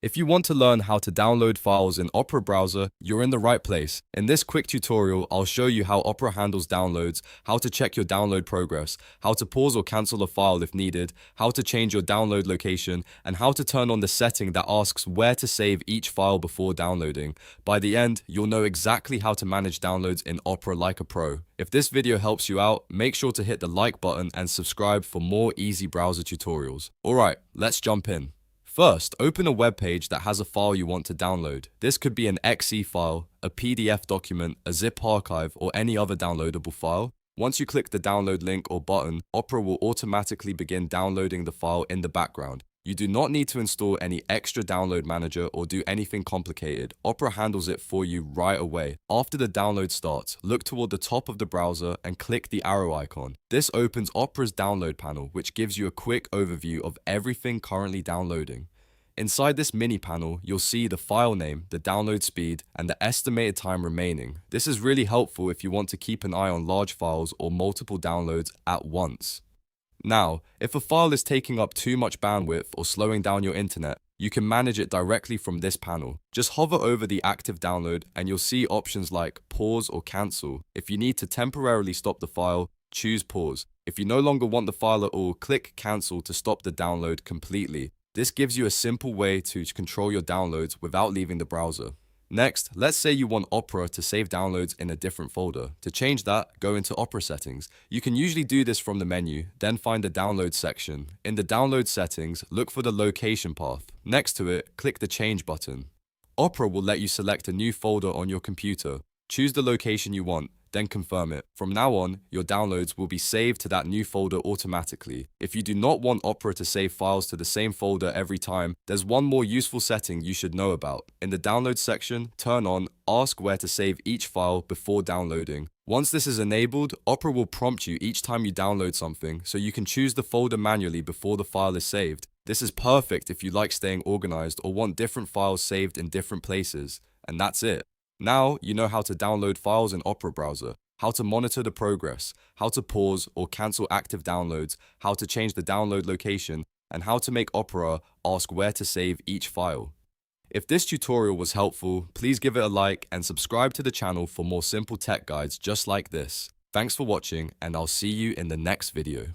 If you want to learn how to download files in Opera browser, you're in the right place. In this quick tutorial, I'll show you how Opera handles downloads, how to check your download progress, how to pause or cancel a file if needed, how to change your download location, and how to turn on the setting that asks where to save each file before downloading. By the end, you'll know exactly how to manage downloads in Opera like a pro. If this video helps you out, make sure to hit the like button and subscribe for more easy browser tutorials. Alright, let's jump in. First, open a web page that has a file you want to download. This could be an .exe file, a PDF document, a zip archive, or any other downloadable file. Once you click the download link or button, Opera will automatically begin downloading the file in the background. You do not need to install any extra download manager or do anything complicated. Opera handles it for you right away. After the download starts, look toward the top of the browser and click the arrow icon. This opens Opera's download panel, which gives you a quick overview of everything currently downloading. Inside this mini panel, you'll see the file name, the download speed, and the estimated time remaining. This is really helpful if you want to keep an eye on large files or multiple downloads at once. Now, if a file is taking up too much bandwidth or slowing down your internet, you can manage it directly from this panel. Just hover over the active download and you'll see options like pause or cancel. If you need to temporarily stop the file, choose pause. If you no longer want the file at all, click cancel to stop the download completely. This gives you a simple way to control your downloads without leaving the browser. Next, let's say you want Opera to save downloads in a different folder. To change that, go into Opera settings. You can usually do this from the menu, then find the download section. In the download settings, look for the location path. Next to it, click the change button. Opera will let you select a new folder on your computer. Choose the location you want, then confirm it. From now on, your downloads will be saved to that new folder automatically. If you do not want Opera to save files to the same folder every time, there's one more useful setting you should know about. In the download section, turn on Ask where to save each file before downloading. Once this is enabled, Opera will prompt you each time you download something, so you can choose the folder manually before the file is saved. This is perfect if you like staying organized or want different files saved in different places. And that's it. Now you know how to download files in Opera browser, how to monitor the progress, how to pause or cancel active downloads, how to change the download location, and how to make Opera ask where to save each file. If this tutorial was helpful, please give it a like and subscribe to the channel for more simple tech guides just like this. Thanks for watching, and I'll see you in the next video.